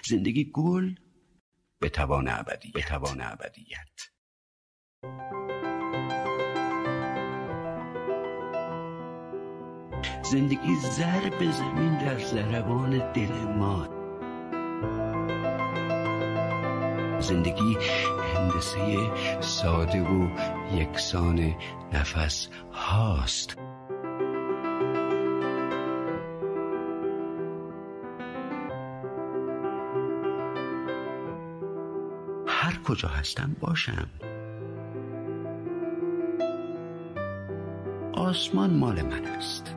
زندگی گل به توان ابدیت. زندگی ضرب زمین در ضربان دل ما. زندگی هندسه ساده و یکسان نفس هاست. هر کجا هستم باشم. آسمان مال من است.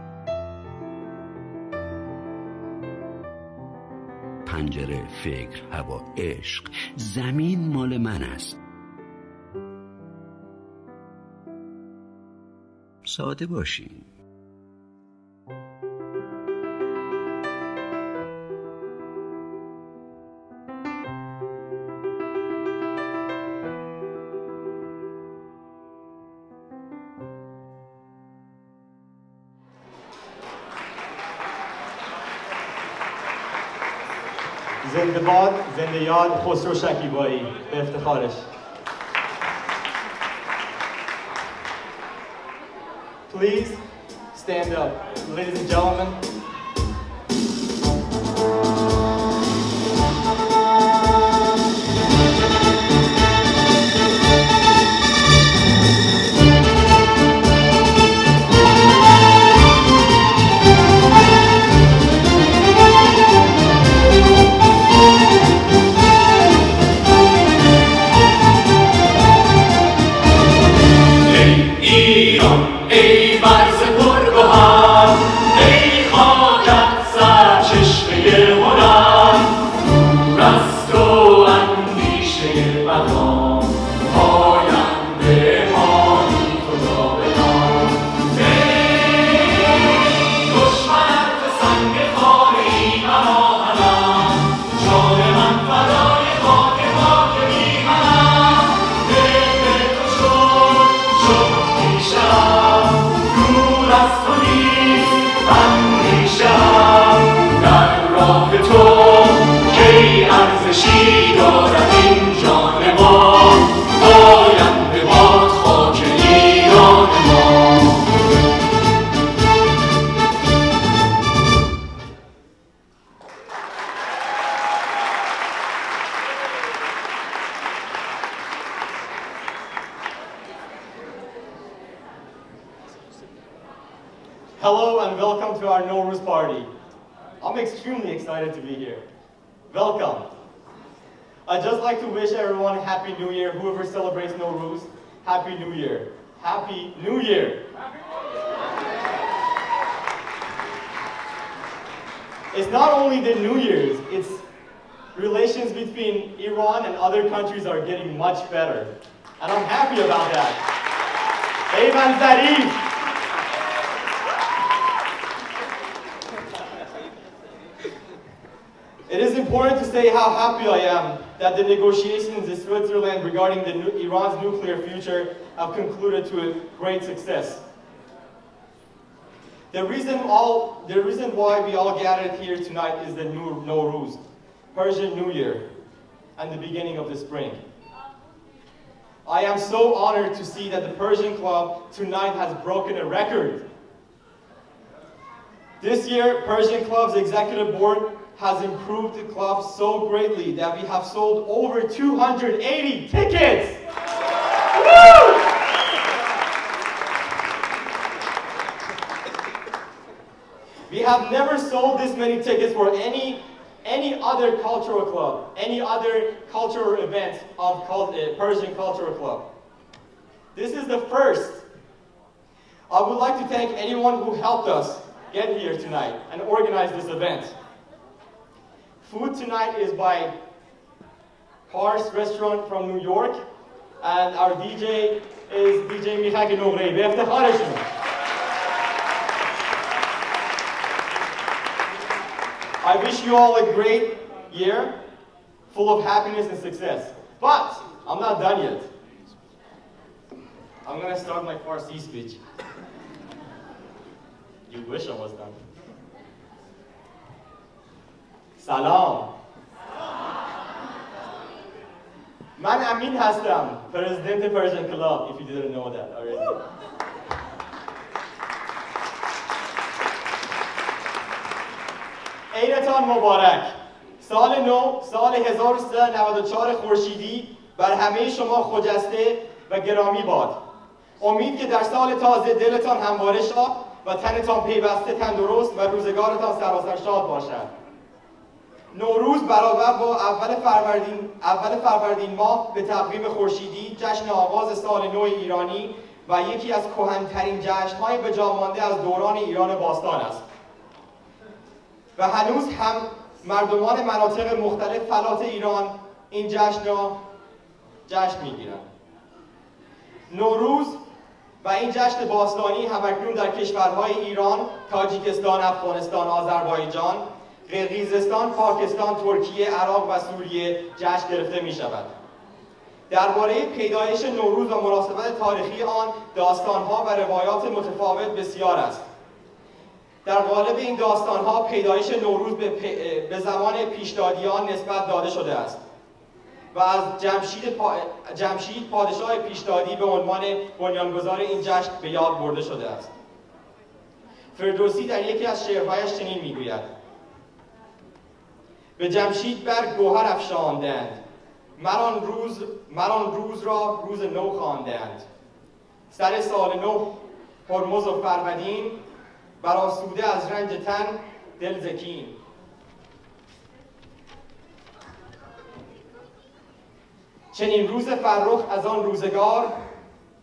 پنجره، فکر، هوا، عشق، زمین مال من است. ساده باشیم. زنده باد، زنده یاد خسرو شکیبایی به افتخارش. Please stand up, ladies and gentlemen. ای مرز پرگوهر، ای خاکت سرچشمه هنر، دور از تو اندیشه بدا، پاینده مانی تو جاودان. ای دشمن به سنگ خانه ای من آهنم، جان من فدای خاک میهنم. دل تو شد پیشم، دور از تو نیست اندیشم. در راه تو کی ارزشی دارد این جان ما، پاینده باد خاک ایران ما. Hello and welcome to our Nowruz party. I'm extremely excited to be here. Welcome. I'd just like to wish everyone a Happy New Year. Whoever celebrates Nowruz, Happy New Year. Happy New Year. It's not only the New Year's, it's relations between Iran and other countries are getting much better. And I'm happy about that. Ayman Zarif. It is important to say how happy I am that the negotiations in Switzerland regarding Iran's nuclear future have concluded to a great success. The reason why we all gathered here tonight is the Nowruz, Persian New Year, and the beginning of the spring. I am so honored to see that the Persian Club tonight has broken a record. This year, Persian Club's executive board has improved the club so greatly that we have sold over 280 tickets. Woo! We have never sold this many tickets for any other cultural club, any other cultural event of Persian Cultural Club. This is the first. I would like to thank anyone who helped us get here tonight and organize this event. Food tonight is by Pars Restaurant from New York, and our DJ is DJ Mikhak Noghraei. به افتخارشون. I wish you all a great year, full of happiness and success. But I'm not done yet. I'm going to start my Farsi speech. You wish I was done. Salam. من امین هستم، پرزیدنت پرژن کلاب. If you didn't know that already. عیدتان مبارک. سال نو، سال 1394 خورشیدی بر همه شما خجسته و گرامی باد. امید که در سال تازه دلتان همواره شاد و تنتان پیوسته تندرست و روزگارتان سراسر شاد باشد. نوروز برابر با اول فروردین ماه به تقویم خورشیدی جشن آغاز سال نو ایرانی و یکی از کهن‌ترین جشن‌های به جا مانده از دوران ایران باستان است و هنوز هم مردمان مناطق مختلف فلات ایران این جشن را جشن می‌گیرند. نوروز و این جشن باستانی همکنون در کشورهای ایران، تاجیکستان، افغانستان، آذربایجان، قرقیزستان، پاکستان، ترکیه، عراق و سوریه جشن گرفته می شود. درباره پیدایش نوروز و مناسبت تاریخی آن داستانها و روایات متفاوت بسیار است. در قالب این داستانها پیدایش نوروز به زمان پیشدادیان نسبت داده شده است و از جمشید پادشاه پیشدادی به عنوان بنیانگذار این جشن به یاد برده شده است. فردوسی در یکی از شعرهایش چنین میگوید: به جمشید بر گوهر افشاندند، مران روز را روز نو خواندند. سر سال نو هرمز و فرودین، برآسوده از رنج تن دل زکین. چنین روز فرخ از آن روزگار،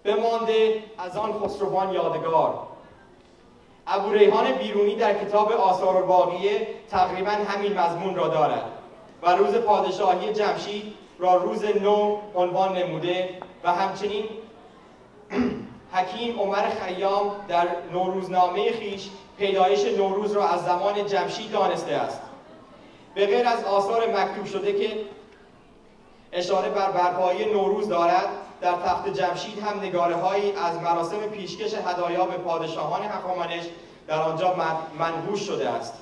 بمانده از آن خسروان یادگار. ابوریحان بیرونی در کتاب آثارالباقیه تقریبا همین مضمون را دارد و روز پادشاهی جمشید را روز نو عنوان نموده و همچنین حکیم عمر خیام در نوروزنامه خویش پیدایش نوروز را از زمان جمشید دانسته است. به غیر از آثار مکتوب شده که اشاره بر برپایی نوروز دارد، در تخت جمشید هم نگاره‌هایی از مراسم پیشکش هدایا به پادشاهان هخامنش در آنجا منقوش شده است.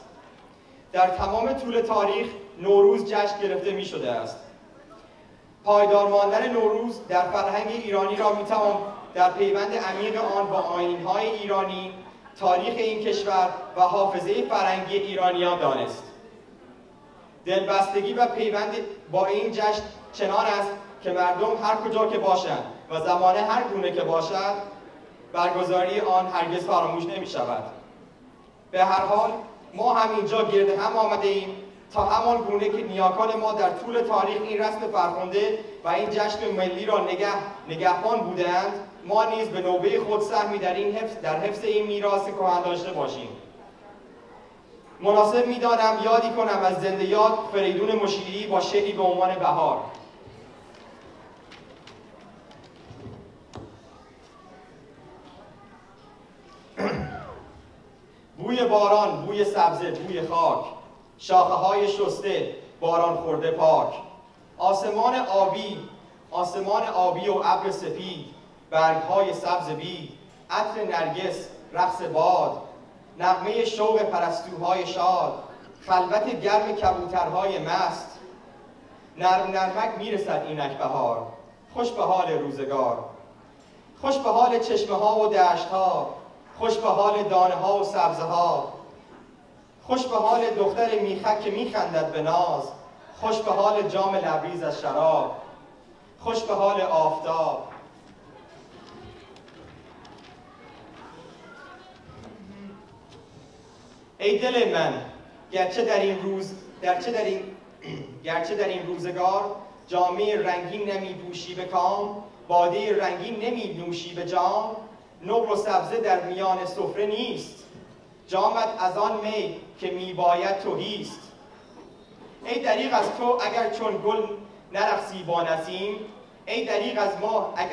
در تمام طول تاریخ نوروز جشن گرفته می شده است. پایدار ماندن نوروز در فرهنگ ایرانی را می توان در پیوند عمیق آن با آیین‌های ایرانی، تاریخ این کشور و حافظه فرهنگی ایرانیان دانست. دلبستگی و پیوند با این جشن چنان است که مردم هر کجا که باشند و زمانه هر گونه که باشد برگزاری آن هرگز فراموش نمی شود. به هر حال ما هم اینجا گرد هم آمده ایم تا همان گونه که نیاکان ما در طول تاریخ این رسم فرخنده و این جشن ملی را نگهبان بودند، ما نیز به نوبه خود سهمی در حفظ این میراث کهن داشته باشیم. مناسب می‌دانم یادی کنم از زنده یاد فریدون مشیری با شعری به عنوان بهار. بوی باران، بوی سبزه، بوی خاک، شاخه‌های شسته، باران خورده پاک، آسمان آبی و ابر سپید، برگ‌های سبز بید، عطر نرگس، رقص باد، نغمه شوق پرستوهای شاد، خلوت گرم کبوترهای مست. نرم نرمک میرسد اینک بهار، خوش به حال روزگار، خوش به حال چشمه ها و دشت ها، خوش به حال دانه ها و سبزه ها، خوش به حال دختر میخک که میخندد به ناز، خوش به حال جام لبریز از شراب، خوش به حال آفتاب. ای دل من، گرچه در این روزگار جامه رنگین نمی پوشی به کام، باده رنگین نمی نوشی به جام، نقل و سبزه در میان سفره نیست، جامت از آن می که می باید تهیست. ای دریغ از تو اگر چون گل نرقصی با نسیم، ای دریغ از ما اگر